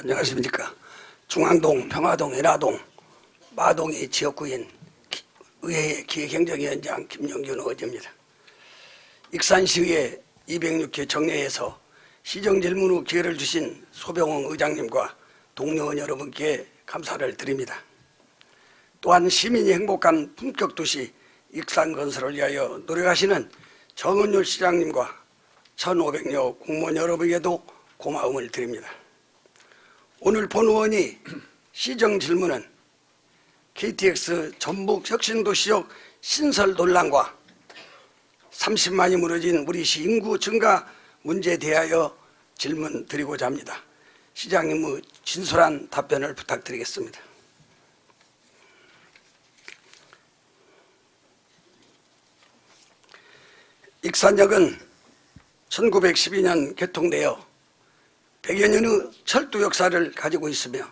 안녕하십니까. 중앙동, 평화동, 연화동, 마동이 지역구인 의회 기획행정위원장 김영균 의원입니다. 익산시의회 206회 정례에서 시정질문 후 기회를 주신 소병홍 의장님과 동료원 여러분께 감사를 드립니다. 또한 시민이 행복한 품격도시 익산건설을 위하여 노력하시는 정은율 시장님과 1,500여 공무원 여러분에게도 고마움을 드립니다. 오늘 본 의원이 시정질문은 KTX 전북 혁신도시역 신설 논란과 30만이 무너진 우리 시 인구 증가 문제에 대하여 질문 드리고자 합니다. 시장님의 진솔한 답변을 부탁드리겠습니다. 익산역은 1912년 개통되어 100여 년의 철도 역사를 가지고 있으며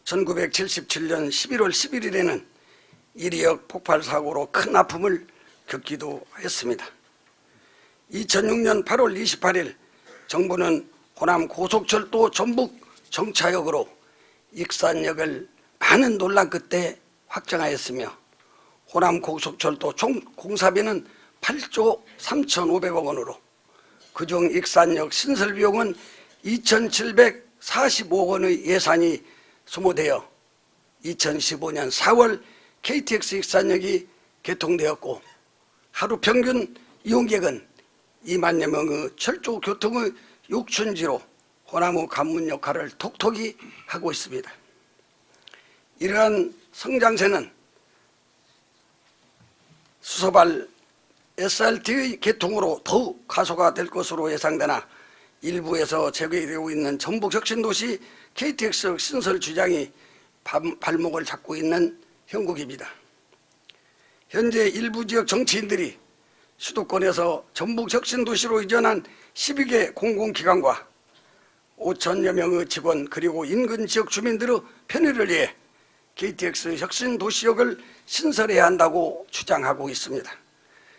1977년 11월 11일에는 이리역 폭발 사고로 큰 아픔을 겪기도 했습니다. 2006년 8월 28일 정부는 호남 고속철도 전북 정차역으로 익산역을 많은 논란 끝에 확정하였으며 호남 고속철도 총 공사비는 8조 3,500억 원으로 그중 익산역 신설 비용은 2,745억 원의 예산이 소모되어 2015년 4월 KTX 익산역이 개통되었고 하루 평균 이용객은 2만여 명의 철도 교통의 육춘지로 호남의 관문 역할을 톡톡히 하고 있습니다. 이러한 성장세는 수서발 SRT의 개통으로 더욱 가속화 될 것으로 예상되나 일부에서 제기되고 있는 전북혁신도시 KTX 신설 주장이 발목을 잡고 있는 형국입니다. 현재 일부 지역 정치인들이 수도권에서 전북혁신도시로 이전한 12개 공공기관과 5천여 명의 직원 그리고 인근 지역 주민들의 편의를 위해 KTX 혁신도시역을 신설해야 한다고 주장하고 있습니다.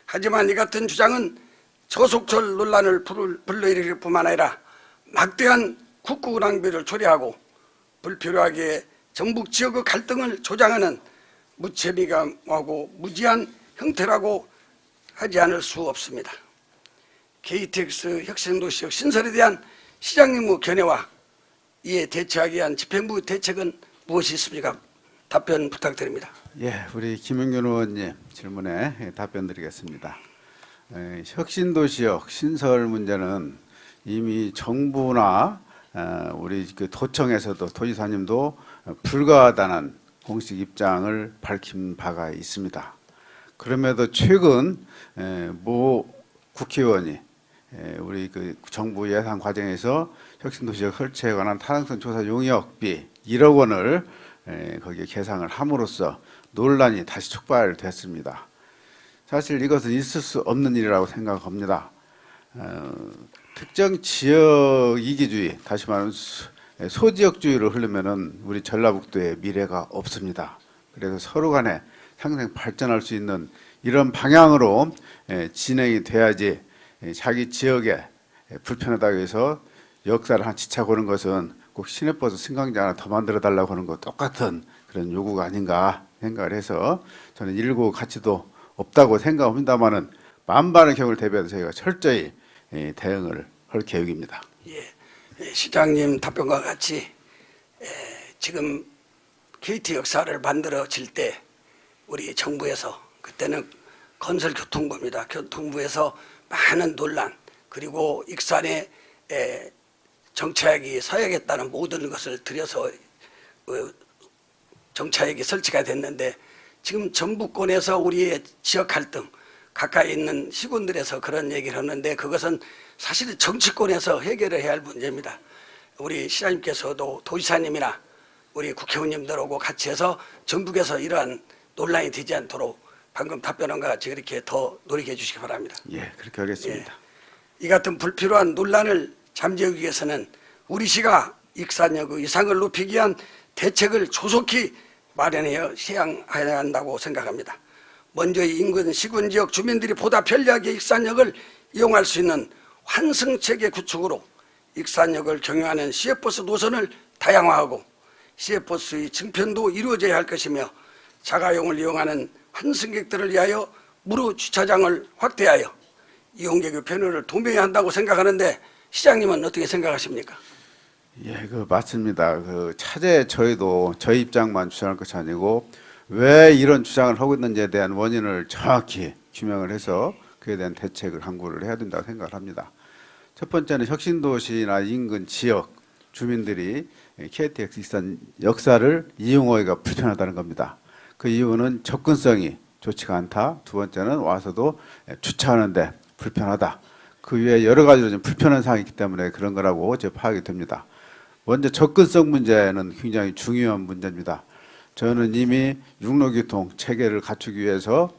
하지만 이 같은 주장은 저속철 논란을 불러일으킬 뿐만 아니라 막대한 국고 낭비를 초래하고 불필요하게 전북 지역의 갈등을 조장하는 무책임하고 무지한 형태라고 하지 않을 수 없습니다. KTX 혁신도시역 신설에 대한 시장님의 견해와 이에 대처하기 위한 집행부 대책은 무엇이 있습니까? 답변 부탁드립니다. 예, 우리 김영균 의원님 질문에 답변 드리겠습니다. 혁신도시역 신설 문제는 이미 정부나 우리 그 도청에서도 도지사님도 불가하다는 공식 입장을 밝힌 바가 있습니다. 그럼에도 최근 모 국회의원이 우리 그 정부 예산 과정에서 혁신도시역 설치에 관한 타당성 조사 용역비 1억 원을 거기에 계상을 함으로써 논란이 다시 촉발됐습니다. 사실 이것은 있을 수 없는 일이라고 생각합니다. 특정 지역 이기주의, 다시 말하면 소지역주의로 흐르면은 우리 전라북도의 미래가 없습니다. 그래서 서로 간에 상생 발전할 수 있는 이런 방향으로 진행이 돼야지 자기 지역에 불편하다고 해서 역사를 한 지차 고는 것은 꼭 시내버스 승강장 하나 더 만들어 달라고 하는 것 똑같은 그런 요구가 아닌가 생각을 해서 저는 일고 가치도 없다고 생각합니다만은 만반의 경우를 대비해서 저희가 철저히 대응을 할 계획입니다. 예, 시장님 답변과 같이 지금 KT 역사를 만들어질 때 우리 정부에서 그때는 건설교통부입니다. 교통부에서 많은 논란 그리고 익산에 정차역이 서야겠다는 모든 것을 들여서 정차역이 설치가 됐는데 지금 전북권에서 우리의 지역 갈등 가까이 있는 시군들에서 그런 얘기를 하는데 그것은 사실 정치권에서 해결을 해야 할 문제입니다. 우리 시장님께서도 도지사님이나 우리 국회의원님들하고 같이 해서 전북에서 이러한 논란이 되지 않도록 방금 답변한 것 같이 그렇게 더 노력해 주시기 바랍니다. 예, 그렇게 하겠습니다. 이 같은 불필요한 논란을 잠재우기 위해서는 우리 시가 익산역의 위상을 높이기 위한 대책을 조속히 마련하여 시행해야 한다고 생각합니다. 먼저 인근 시군지역 주민들이 보다 편리하게 익산역을 이용할 수 있는 환승체계 구축으로 익산역을 경유하는 시외버스 노선을 다양화하고 시외버스의 증편도 이루어져야 할 것이며 자가용을 이용하는 환승객들을 위하여 무료 주차장을 확대하여 이용객의 편의를 도모해야 한다고 생각하는데 시장님은 어떻게 생각하십니까? 예, 맞습니다. 차제 저희도 저희 입장만 주장할 것이 아니고 왜 이런 주장을 하고 있는지에 대한 원인을 정확히 규명을 해서 그에 대한 대책을 강구를 해야 된다고 생각을 합니다. 첫 번째는 혁신도시나 인근 지역 주민들이 KTX 익산 역사를 이용하기가 불편하다는 겁니다. 그 이유는 접근성이 좋지가 않다. 두 번째는 와서도 주차하는데 불편하다. 그 외에 여러 가지로 좀 불편한 사항이 있기 때문에 그런 거라고 제 파악이 됩니다. 먼저 접근성 문제는 굉장히 중요한 문제입니다. 저는 이미 육로교통 체계를 갖추기 위해서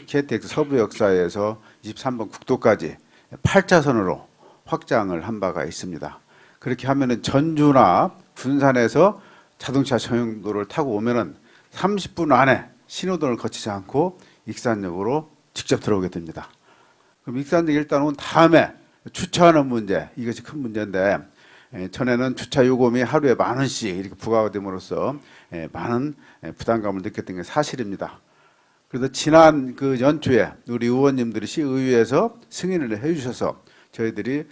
KTX 서부 역사에서 23번 국도까지 8차선으로 확장을 한 바가 있습니다. 그렇게 하면은 전주나 군산에서 자동차 전용도로를 타고 오면은 30분 안에 신호등을 거치지 않고 익산역으로 직접 들어오게 됩니다. 그럼 익산역 일단 온 다음에 주차하는 문제, 이것이 큰 문제인데 전에는 주차 요금이 하루에 10,000원씩 이렇게 부과가 됨으로써 많은 부담감을 느꼈던 게 사실입니다. 그래서 지난 그 연초에 우리 의원님들이 시의회에서 승인을 해주셔서 저희들이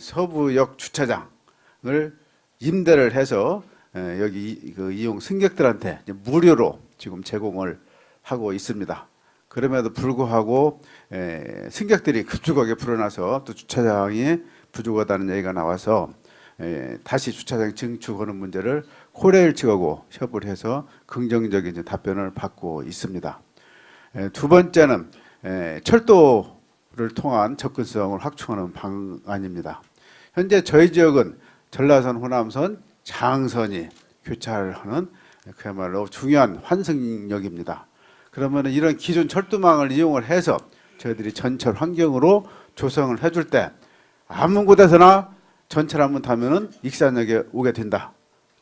서부역 주차장을 임대를 해서 여기 그 이용 승객들한테 무료로 지금 제공을 하고 있습니다. 그럼에도 불구하고 승객들이 급속하게 불어나서 또 주차장이 부족하다는 얘기가 나와서 다시 주차장 증축하는 문제를 코레일 측하고 협의를 해서 긍정적인 답변을 받고 있습니다. 두 번째는 철도를 통한 접근성을 확충하는 방안입니다. 현재 저희 지역은 전라선, 호남선, 장선이 교차를 하는 그야말로 중요한 환승역입니다. 그러면 이런 기존 철도망을 이용을 해서 저희들이 전철 환경으로 조성을 해줄 때 아무 곳에서나 전철 한번 타면은 익산역에 오게 된다.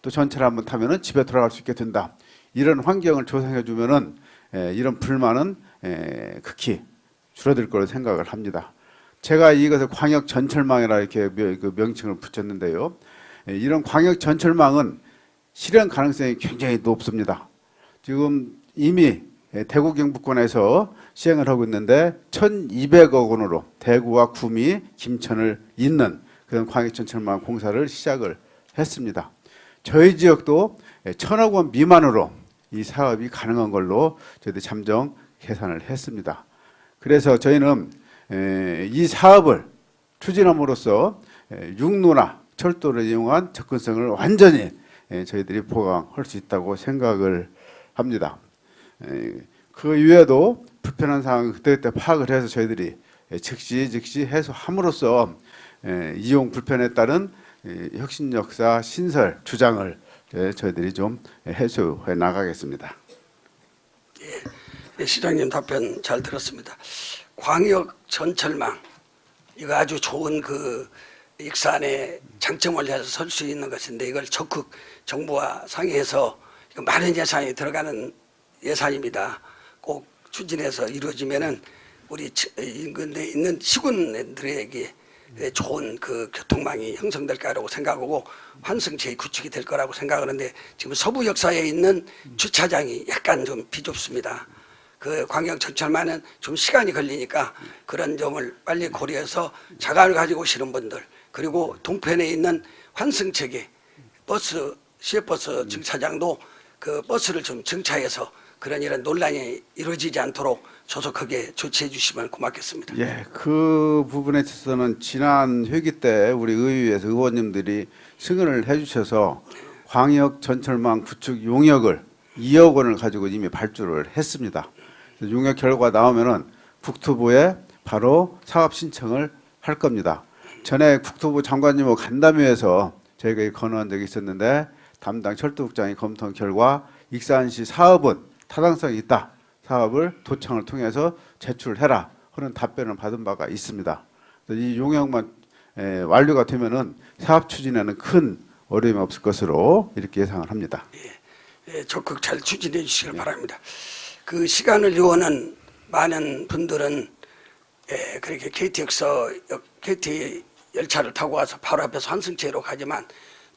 또 전철 한번 타면은 집에 돌아갈 수 있게 된다. 이런 환경을 조성해 주면은 이런 불만은 극히 줄어들 거로 생각을 합니다. 제가 이것을 광역 전철망이라 이렇게 명칭을 붙였는데요. 이런 광역 전철망은 실현 가능성이 굉장히 높습니다. 지금 이미 대구 경북권에서 시행을 하고 있는데 1,200억 원으로 대구와 구미, 김천을 잇는 그런 광역전철망 공사를 시작을 했습니다. 저희 지역도 1,000억 원 미만으로 이 사업이 가능한 걸로 저희들이 잠정 계산을 했습니다. 그래서 저희는 이 사업을 추진함으로써 육로나 철도를 이용한 접근성을 완전히 저희들이 보강할 수 있다고 생각을 합니다. 그 이외에도 불편한 상황을 그때그때 파악을 해서 저희들이 즉시 해소함으로써 이용 불편에 따른 혁신 역사 신설 주장을 저희들이 좀 해소해 나가겠습니다. 예, 시장님 답변 잘 들었습니다. 광역 전철망 이거 아주 좋은 그 익산의 장점을 해서 설 수 있는 것인데 이걸 적극 정부와 상의해서 이거 많은 예산이 들어가는 예산입니다. 꼭 추진해서 이루어지면은 우리 인근에 있는 시군들에게 좋은 그 교통망이 형성될 거라고 생각하고 환승체의 구축이 될 거라고 생각하는데 지금 서부 역사에 있는 주차장이 약간 좀 비좁습니다. 그 광역 전철만은 좀 시간이 걸리니까 그런 점을 빨리 고려해서 자가를 가지고 오시는 분들 그리고 동편에 있는 환승체계 버스 시외버스 정차장도 그 버스를 좀 정차해서 그런 이런 논란이 이루어지지 않도록 조속하게 조치해 주시면 고맙겠습니다. 예, 그 부분에 있어서는 지난 회기 때 우리 의회에서 의원님들이 승인을 해주셔서 광역 전철망 구축 용역을 2억 원을 가지고 이미 발주를 했습니다. 용역 결과 나오면은 국토부에 바로 사업 신청을 할 겁니다. 전에 국토부 장관님하고 간담회에서 저희가 건의한 적이 있었는데 담당 철도국장이 검토한 결과 익산시 사업은 타당성이 있다. 사업을 도청을 통해서 제출해라 하는 답변을 받은 바가 있습니다. 이 용역만 완료가 되면은 사업 추진에는 큰 어려움이 없을 것으로 이렇게 예상을 합니다. 예, 적극 잘 추진해 주시길 바랍니다. 그 시간을 요하는 많은 분들은 그렇게 KT 열차를 타고 와서 바로 앞에서 환승체로 가지만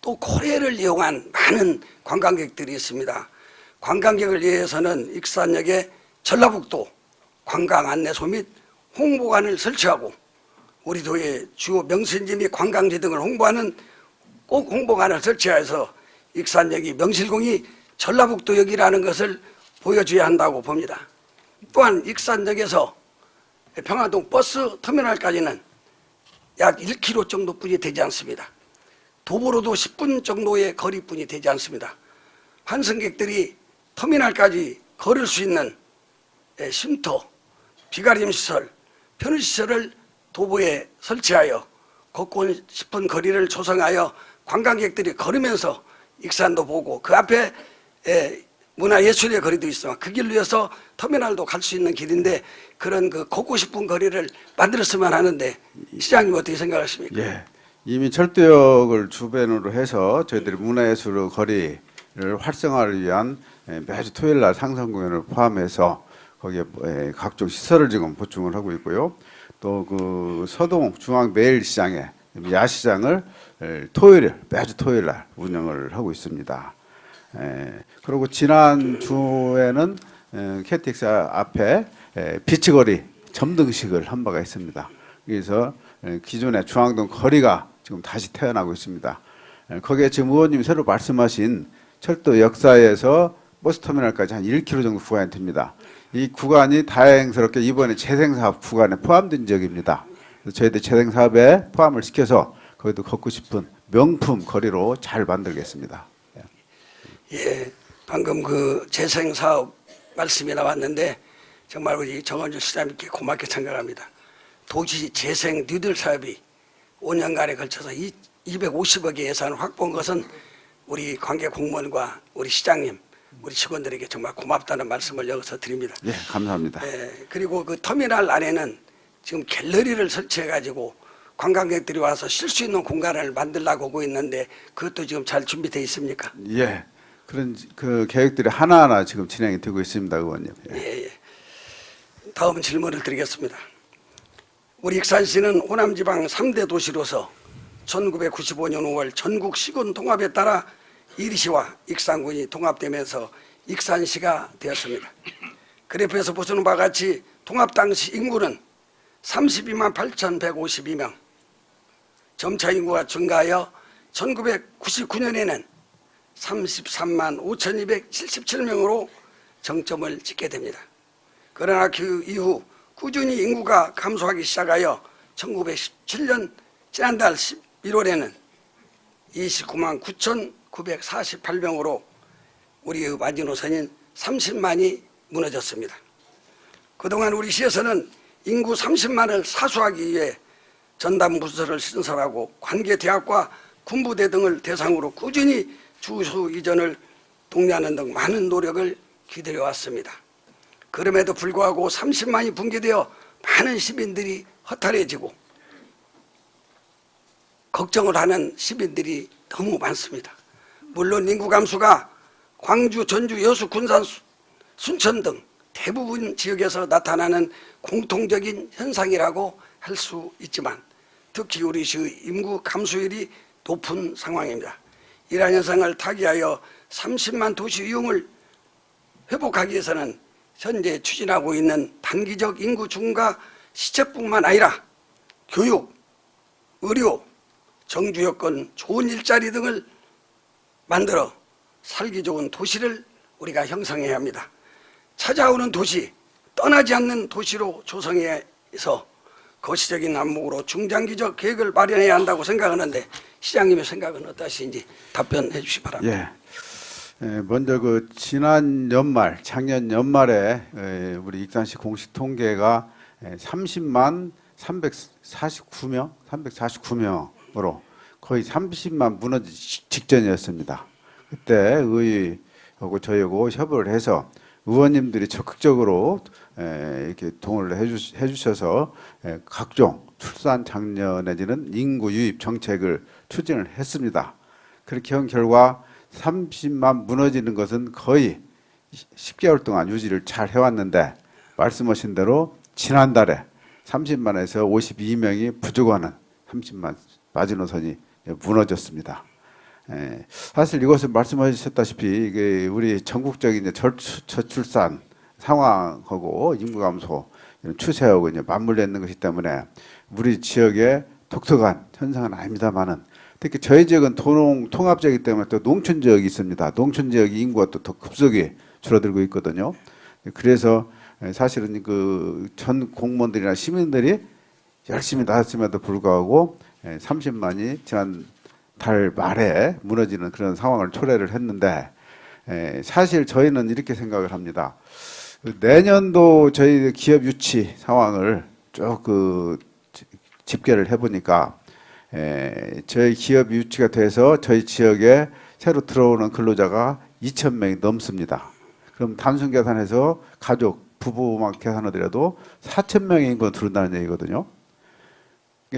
또 고래를 이용한 많은 관광객들이 있습니다. 관광객을 위해서는 익산역에 전라북도 관광 안내소 및 홍보관을 설치하고 우리 도의 주요 명승지 및 관광지 등을 홍보하는 꼭 홍보관을 설치해서 익산역이 명실공히 전라북도역이라는 것을 보여줘야 한다고 봅니다. 또한 익산역에서 평화동 버스 터미널까지는 약 1km 정도뿐이 되지 않습니다. 도보로도 10분 정도의 거리뿐이 되지 않습니다. 환승객들이 터미널까지 걸을 수 있는 쉼터, 비가림 시설, 편의시설을 도보에 설치하여 걷고 싶은 거리를 조성하여 관광객들이 걸으면서 익산도 보고 그 앞에 문화예술의 거리도 있어 그 길로 해서 터미널도 갈 수 있는 길인데 그런 그 걷고 싶은 거리를 만들었으면 하는데 시장님 어떻게 생각하십니까? 예, 이미 철도역을 주변으로 해서 저희들이 문화예술 거리를 활성화를 위한 매주 토요일 날 상상 공연을 포함해서 거기에 각종 시설을 지금 보충을 하고 있고요. 또 그 서동 중앙 매일시장에 야시장을 매주 토요일 날 운영을 하고 있습니다. 그리고 지난 주에는 KTX 앞에 비치거리 점등식을 한 바가 있습니다. 그래서 기존의 중앙동 거리가 지금 다시 태어나고 있습니다. 거기에 지금 의원님이 새로 말씀하신 철도 역사에서 버스터미널까지 한 1km 정도 구간이 됩니다. 이 구간이 다행스럽게 이번에 재생사업 구간에 포함된 지역입니다. 그래서 저희들 재생사업에 포함을 시켜서 거기도 걷고 싶은 명품 거리로 잘 만들겠습니다. 예, 방금 그 재생사업 말씀이 나왔는데 정말 우리 정원주 시장님께 고맙게 생각합니다. 도시 재생 뉴딜 사업이 5년간에 걸쳐서 250억의 예산을 확보한 것은 우리 관계 공무원과 우리 시장님, 우리 직원들에게 정말 고맙다는 말씀을 여기서 드립니다. 예, 감사합니다. 그리고 그 터미널 안에는 지금 갤러리를 설치해가지고 관광객들이 와서 쉴 수 있는 공간을 만들려고 하고 있는데 그것도 지금 잘 준비되어 있습니까? 예, 그런 그 계획들이 하나하나 지금 진행이 되고 있습니다, 의원님. 예. 다음 질문을 드리겠습니다. 우리 익산시는 호남지방 3대 도시로서 1995년 5월 전국 시군 통합에 따라 이리시와 익산군이 통합되면서 익산시가 되었습니다. 그래프에서 보시는 바와 같이 통합 당시 인구는 32만 8,152명, 점차 인구가 증가하여 1999년에는 33만 5,277명으로 정점을 찍게 됩니다. 그러나 그 이후 꾸준히 인구가 감소하기 시작하여 1917년 지난달 11월에는 29만 9,948명으로 우리의 마지노선인 30만이 무너졌습니다. 그동안 우리 시에서는 인구 30만을 사수하기 위해 전담부서를 신설하고 관계대학과 군부대 등을 대상으로 꾸준히 주소 이전을 독려하는 등 많은 노력을 기울여왔습니다. 그럼에도 불구하고 30만이 붕괴되어 많은 시민들이 허탈해지고 걱정을 하는 시민들이 너무 많습니다. 물론 인구 감소가 광주, 전주, 여수, 군산, 순천 등 대부분 지역에서 나타나는 공통적인 현상이라고 할 수 있지만 특히 우리 시의 인구 감소율이 높은 상황입니다. 이러한 현상을 타개하여 30만 도시 이용을 회복하기 위해서는 현재 추진하고 있는 단기적 인구 증가 시책뿐만 아니라 교육, 의료, 정주 여건, 좋은 일자리 등을 만들어 살기 좋은 도시를 우리가 형성해야 합니다. 찾아오는 도시, 떠나지 않는 도시로 조성해서 거시적인 안목으로 중장기적 계획을 마련해야 한다고 생각하는데 시장님의 생각은 어떠신지 답변해 주시기 바랍니다. 먼저 그 지난 연말, 작년 연말에 우리 익산시 공식 통계가 30만 349명으로 거의 30만 무너지기 직전이었습니다. 그때 의회하고 저희하고 협의를 해서 의원님들이 적극적으로 이렇게 동원을 해주셔서 각종 출산 장려 내지는 인구 유입 정책을 추진을 했습니다. 그렇게 한 결과 30만 무너지는 것은 거의 10개월 동안 유지를 잘 해왔는데 말씀하신 대로 지난달에 30만에서 52명이 부족하는 30만 마지노선이 무너졌습니다. 사실 이것은 말씀하셨다시피 이게 우리 전국적인 이제 저출산 상황하고 인구 감소 이런 추세하고 이제 맞물려 있는 것이기 때문에 우리 지역의 독특한 현상은 아닙니다만은 특히 저희 지역은 통합 지역이기 때문에 또 농촌 지역이 있습니다. 농촌 지역 인구가 또 더 급속히 줄어들고 있거든요. 그래서 사실은 그 전 공무원들이나 시민들이 열심히 나섰음에도 불구하고 30만이 지난 달 말에 무너지는 그런 상황을 초래를 했는데 사실 저희는 이렇게 생각을 합니다. 내년도 저희 기업 유치 상황을 쭉 집계를 해보니까 저희 기업 유치가 돼서 저희 지역에 새로 들어오는 근로자가 2,000명이 넘습니다. 그럼 단순 계산해서 가족, 부부만 계산하더라도 4,000명의 인구가 들어온다는 얘기거든요.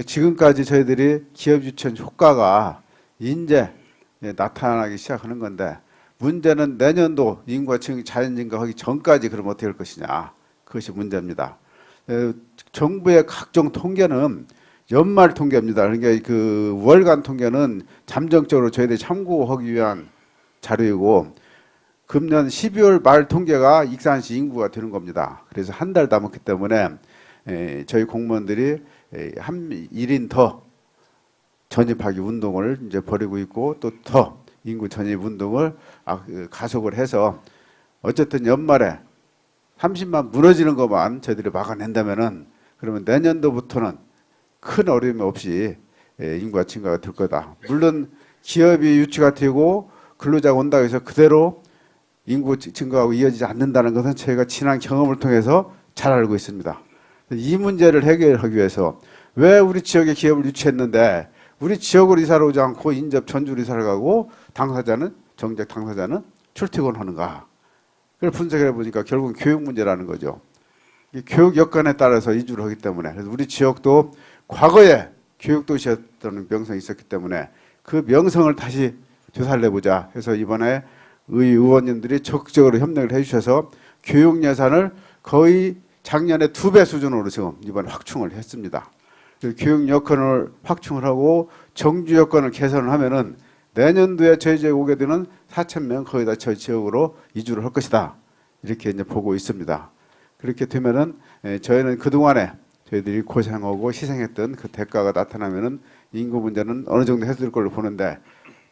지금까지 저희들이 기업 유치한 효과가 이제 나타나기 시작하는 건데 문제는 내년도 인구가 자연 증가하기 전까지 그럼 어떻게 할 것이냐. 그것이 문제입니다. 정부의 각종 통계는 연말 통계입니다. 그러니까 그 월간 통계는 잠정적으로 저희들이 참고하기 위한 자료이고 금년 12월 말 통계가 익산시 인구가 되는 겁니다. 그래서 한 달 남았기 때문에 저희 공무원들이 한 1인 더 전입하기 운동을 이제 벌이고 있고 또 더 인구 전입 운동을 가속을 해서 어쨌든 연말에 30만 무너지는 것만 저희들이 막아낸다면은 그러면 내년도부터는 큰 어려움 없이 인구가 증가가 될 거다. 물론 기업이 유치가 되고 근로자가 온다고 해서 그대로 인구 증가하고 이어지지 않는다는 것은 저희가 지난 경험을 통해서 잘 알고 있습니다. 이 문제를 해결하기 위해서 왜 우리 지역에 기업을 유치했는데 우리 지역으로 이사를 오지 않고 인접 전주로 이사를 가고 정작 당사자는 출퇴근하는가. 그걸 분석을 해보니까 결국은 교육 문제라는 거죠. 교육 여건에 따라서 이주를 하기 때문에 그래서 우리 지역도 과거에 교육도시였다는 명성이 있었기 때문에 그 명성을 다시 조사를 해보자 해서 이번에 의원님들이 적극적으로 협력을 해주셔서 교육 예산을 거의 작년에 2배 수준으로 지금 이번에 확충을 했습니다. 교육 여건을 확충을 하고 정주 여건을 개선을 하면은 내년도에 저희 지역에 오게 되는 4,000명 거의 다 저희 지역으로 이주를 할 것이다. 이렇게 이제 보고 있습니다. 그렇게 되면은 저희는 그동안에 저희들이 고생하고 희생했던 그 대가가 나타나면은 인구 문제는 어느 정도 해소될 걸로 보는데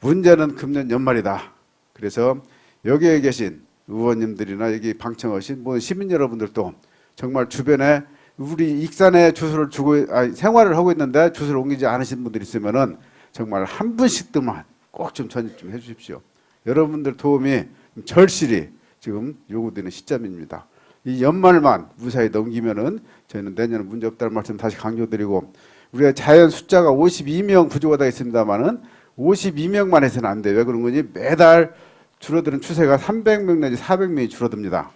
문제는 금년 연말이다. 그래서 여기에 계신 의원님들이나 여기 방청하신 시민 여러분들도 정말 주변에 우리 익산에 주소를 생활을 하고 있는데 주소를 옮기지 않으신 분들이 있으면은 정말 한 분씩만 꼭 좀 전입 좀 해주십시오. 여러분들 도움이 절실히 지금 요구되는 시점입니다. 이 연말만 무사히 넘기면은 저희는 내년에 문제 없다는 말씀 다시 강조드리고 우리가 자연 숫자가 52명 부족하다 고 했습니다만은 52명만 해서는 안 돼요. 왜 그런 거니? 매달 줄어드는 추세가 300명 내지 400명이 줄어듭니다.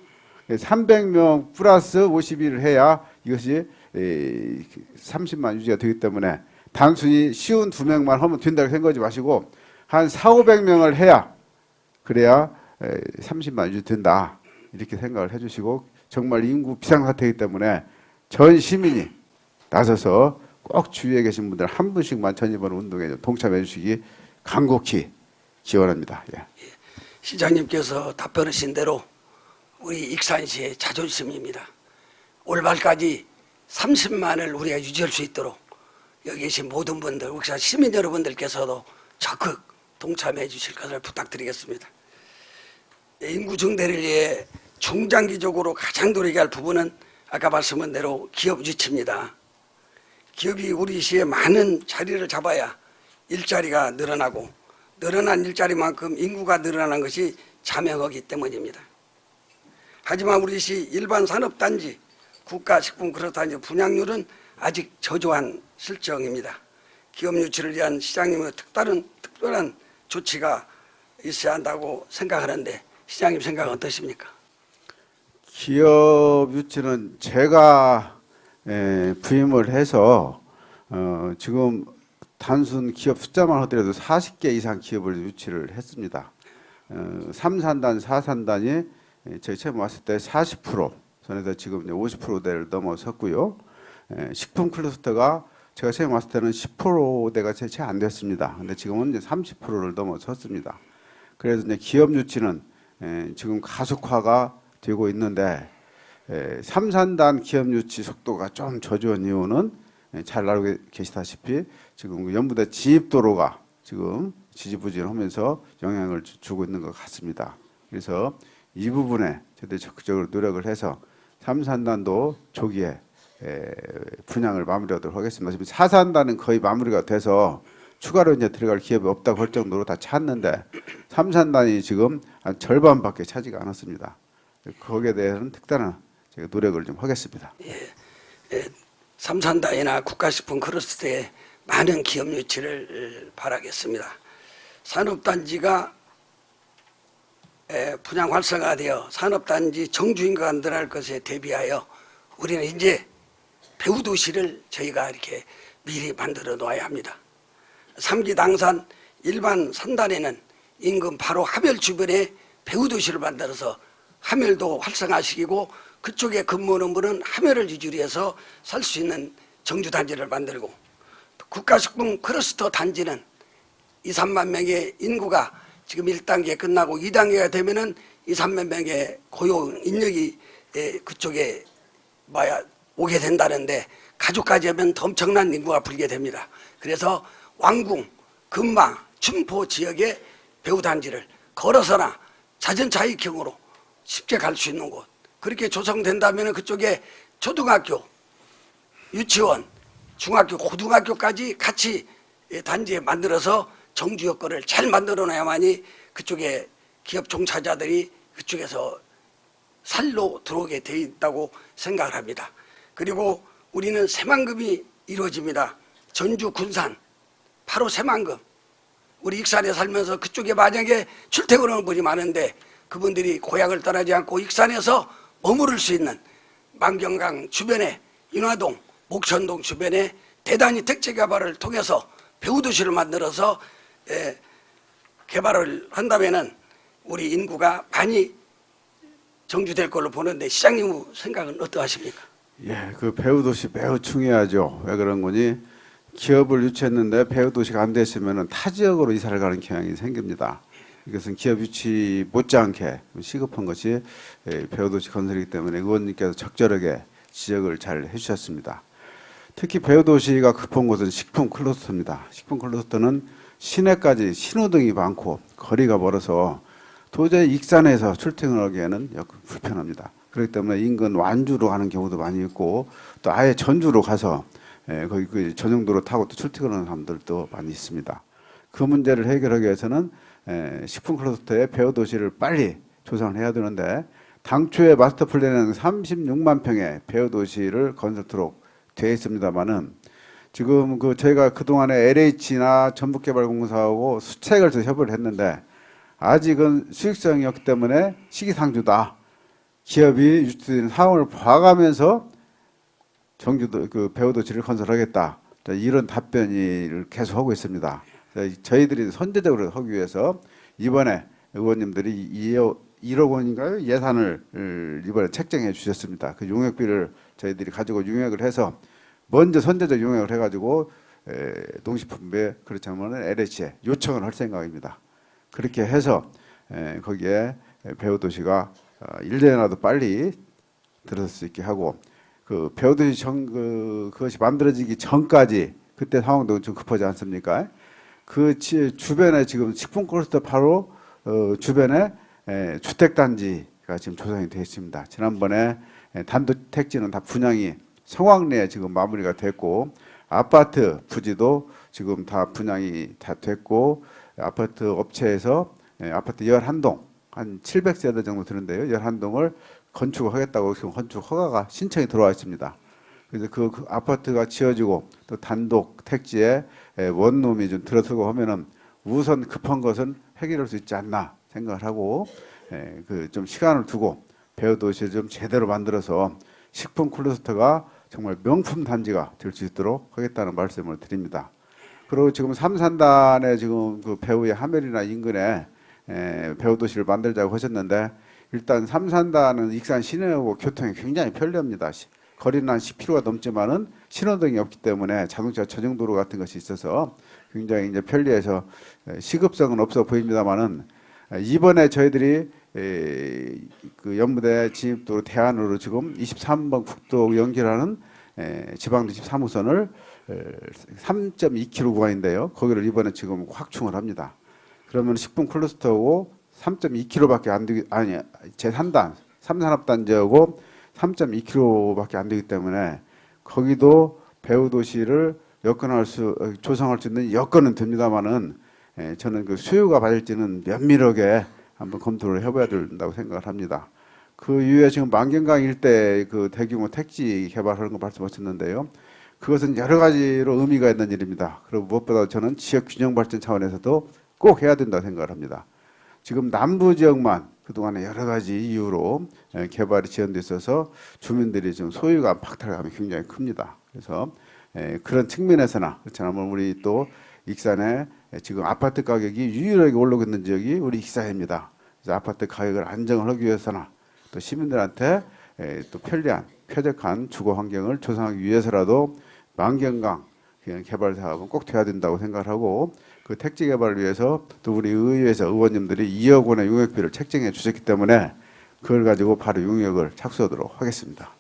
300명 플러스 52를 해야 이것이 30만 유지가 되기 때문에 단순히 쉬운 2명만 하면 된다고 생각하지 마시고 한 400~500명을 해야 그래야 30만 유지 된다. 이렇게 생각을 해주시고 정말 인구 비상사태이기 때문에 전 시민이 나서서 꼭 주위에 계신 분들 한 분씩만 전입하는 운동에 동참해 주시기 간곡히 기원합니다. 예. 시장님께서 답변하신 대로 우리 익산시의 자존심입니다. 올말까지 30만을 우리가 유지할 수 있도록 여기 계신 모든 분들, 혹시 시민 여러분들께서도 적극 동참해 주실 것을 부탁드리겠습니다. 인구 증대를 위해 중장기적으로 가장 노력할 부분은 아까 말씀한 대로 기업 유치입니다. 기업이 우리 시에 많은 자리를 잡아야 일자리가 늘어나고 늘어난 일자리만큼 인구가 늘어나는 것이 자명하기 때문입니다. 하지만 우리 시 일반 산업단지, 국가식품그릇단지 분양률은 아직 저조한 실정입니다. 기업 유치를 위한 시장님의 특별한 조치가 있어야 한다고 생각하는데 시장님 생각은 어떠십니까? 기업 유치는 제가 부임을 해서 지금 단순 기업 숫자만 하더라도 40개 이상 기업을 유치를 했습니다. 3산단, 4산단이 저희 처음 왔을 때 40%, 전에도 지금 50%대를 넘어섰고요. 식품 클러스터가 제가 처음 왔을 때는 10%대가 채 안 됐습니다. 근데 지금은 이제 30%를 넘어섰습니다. 그래서 이제 기업 유치는 지금 가속화가 되고 있는데, 3산단 기업 유치 속도가 좀 저조한 이유는 잘 알고 계시다시피 지금 그 연부대 지입도로가 지금 지지부진하면서 영향을 주고 있는 것 같습니다. 그래서 이 부분에 저희들이 적극적으로 노력을 해서 3산단도 조기에 분양을 마무리하도록 하겠습니다. 지금 4산단은 거의 마무리가 돼서 추가로 이제 들어갈 기업이 없다고 할 정도로 다 찼는데 3산단이 지금 한 절반밖에 차지가 않았습니다. 거기에 대해서는 특단한 제가 노력을 좀 하겠습니다. 삼산단이나 국가식품 클러스터에 많은 기업 유치를 바라겠습니다. 산업단지가 분양 활성화되어 산업단지 정주행가 늘어날 것에 대비하여 우리는 이제 배후도시를 저희가 이렇게 미리 만들어 놓아야 합니다. 3기 당산 일반 산단에는 인근 바로 하멸 주변에 배후도시를 만들어서 하멸도 활성화시키고 그쪽에 근무하는 분은 하멸을 유지로 해서 살 수 있는 정주단지를 만들고, 국가식품 클러스터 단지는 2, 3만 명의 인구가 지금 1단계 끝나고 2단계가 되면은 2, 3만 명의 고용 인력이 그쪽에 오게 된다는데, 가족까지 하면 더 엄청난 인구가 불게 됩니다. 그래서 왕궁, 금마, 춘포 지역의 배후단지를 걸어서나 자전차이경으로 쉽게 갈 수 있는 곳, 그렇게 조성된다면 그쪽에 초등학교, 유치원, 중학교, 고등학교까지 같이 단지에 만들어서 정주 여건을 잘 만들어 놔야만이 그쪽에 기업 종사자들이 그쪽에서 살로 들어오게 돼 있다고 생각을 합니다. 그리고 우리는 새만금이 이루어집니다. 전주, 군산, 바로 새만금. 우리 익산에 살면서 그쪽에 만약에 출퇴근하는 분이 많은데 그분들이 고향을 떠나지 않고 익산에서 머무를 수 있는 만경강 주변에 인화동, 목천동 주변에 대단히 택지 개발을 통해서 배후도시를 만들어서 개발을 한다면은 우리 인구가 많이 정주될 걸로 보는데, 시장님 생각은 어떠하십니까? 예, 그 배후도시 매우 중요하죠. 왜 그런 거니? 기업을 유치했는데 배후도시가 안 됐으면 타 지역으로 이사를 가는 경향이 생깁니다. 이것은 기업 유치 못지않게 시급한 것이 배후도시 건설이기 때문에 의원님께서 적절하게 지적을 잘 해주셨습니다. 특히 배후도시가 급한 곳은 식품 클러스터입니다. 식품 클러스터는 시내까지 신호등이 많고 거리가 멀어서 도저히 익산에서 출퇴근하기에는 불편합니다. 그렇기 때문에 인근 완주로 가는 경우도 많이 있고, 또 아예 전주로 가서 거기 그 전용도로 타고 또 출퇴근하는 사람들도 많이 있습니다. 그 문제를 해결하기 위해서는 식품 클러스터의 배후도시를 빨리 조성을 해야 되는데, 당초에 마스터 플랜은 36만 평의 배후도시를 건설토록 되어 있습니다만은, 지금 그 저희가 그동안에 LH나 전북개발공사하고 수책을 협의를 했는데 아직은 수익성이 없기 때문에 시기상조다. 기업이 유치되는 상황을 봐가면서 정주도 그 배후도시를 건설하겠다. 이런 답변을 계속 하고 있습니다. 저희들이 선제적으로 하기 위해서 이번에 의원님들이 1억 원인가요? 예산을 이번에 책정해 주셨습니다. 그 용역비를 저희들이 가지고 용역을 해서 먼저 선제적 용역을 해가지고 농식품부에, 그렇지 않으면 LH에 요청을 할 생각입니다. 그렇게 해서 거기에 배후도시가 일년이라도 빨리 들어설 수 있게 하고, 그 배후도시 그것이 만들어지기 전까지 그때 상황도 좀 급하지 않습니까? 그 주변에 지금 식품 클러스터 바로 주변에 주택단지가 지금 조성이 되어 있습니다. 지난번에 단독택지는 다 분양이 성황 내에 지금 마무리가 됐고, 아파트 부지도 지금 다 분양이 다 됐고, 아파트 업체에서 아파트 11동 한 700세대 정도 되는데요, 11동을 건축을 하겠다고 지금 건축 허가가 신청이 들어와 있습니다. 그래서 그 아파트가 지어지고 또 단독 택지에 원룸이 좀 들어서고 하면은 우선 급한 것은 해결할 수 있지 않나 생각을 하고, 그 좀 시간을 두고 배후도시를 좀 제대로 만들어서 식품 클러스터가 정말 명품 단지가 될 수 있도록 하겠다는 말씀을 드립니다. 그리고 지금 3산단에 지금 그 배후의 하멸이나 인근에 배후도시를 만들자고 하셨는데, 일단 3산단은 익산 시내하고 교통이 굉장히 편리합니다. 거리는 한 10km가 넘지만은 신호등이 없기 때문에 자동차 전용도로 같은 것이 있어서 굉장히 이제 편리해서 시급성은 없어 보입니다만은 이번에 저희들이 그 연무대 진입도로 대안으로 지금 23번 국도 연결하는 지방도 23호선을 3.2km 구간인데요. 거기를 이번에 지금 확충을 합니다. 그러면 10분 클러스터고 3.2km밖에 안 되기, 아니, 제3단, 3산업단지하고 3.2km밖에 안 되기 때문에 거기도 배후 도시를 조성할 수 있는 여건은 됩니다만은 저는 그 수요가 받을지는 면밀하게 한번 검토를 해봐야 된다고 생각을 합니다. 그 이후에 지금 만경강 일대 그 대규모 택지 개발하는 거 말씀하셨는데요. 그것은 여러 가지로 의미가 있는 일입니다. 그리고 무엇보다 저는 지역 균형 발전 차원에서도 꼭 해야 된다고 생각을 합니다. 지금 남부 지역만 그동안에 여러 가지 이유로 개발이 지연돼 있어서 주민들이 지금 소유가 박탈감이 굉장히 큽니다. 그래서 그런 측면에서나 그렇잖아요. 우리 또 익산에 지금 아파트 가격이 유일하게 오르고 있는 지역이 우리 익산입니다. 그래서 아파트 가격을 안정을 하기 위해서나 또 시민들한테 또 편리한 쾌적한 주거 환경을 조성하기 위해서라도 만경강 개발 사업은 꼭 돼야 된다고 생각을 하고 그 택지 개발을 위해서 또 우리 의회에서 의원님들이 2억 원의 용역비를 책정해 주셨기 때문에 그걸 가지고 바로 용역을 착수하도록 하겠습니다.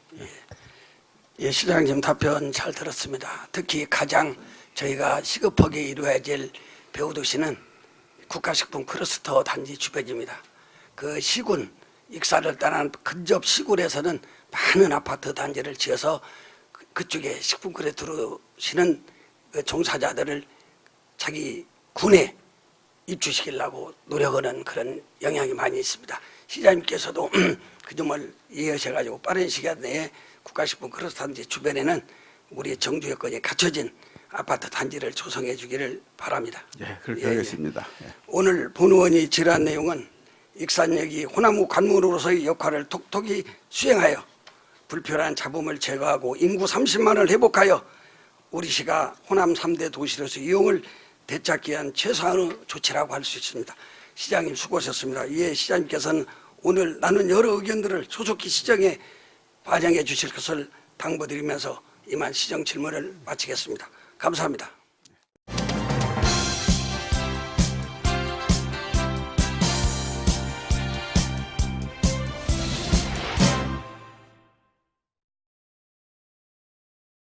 예, 시장님 답변 잘 들었습니다. 특히 가장 저희가 시급하게 이루어야 될 배후도시는 국가식품 클러스터 단지 주변입니다. 그 시군, 익산을 떠난 근접 시군에서는 많은 아파트 단지를 지어서 그쪽에 식품 클러스터로 시는 그 종사자들을 자기 군에 입주시키려고 노력하는 그런 영향이 많이 있습니다. 시장님께서도 그 점을 이해하셔가지고 빠른 시간 내에 국가식품 클러스터 단지 주변에는 우리 정주 여건이 갖춰진 아파트 단지를 조성해 주기를 바랍니다. 예, 그렇게 하겠습니다. 예. 오늘 본 의원이 질의한 내용은 익산역이 호남구 관문으로서의 역할을 톡톡히 수행하여 불필요한 잡음을 제거하고 인구 30만을 회복하여 우리 시가 호남 3대 도시로서 이용을 되찾기 위한 최소한의 조치라고 할 수 있습니다. 시장님 수고하셨습니다. 이에 시장님께서는 오늘 나눈 여러 의견들을 조속히 시정에 반영해 주실 것을 당부드리면서 이만 시정 질문을 마치겠습니다. 감사합니다.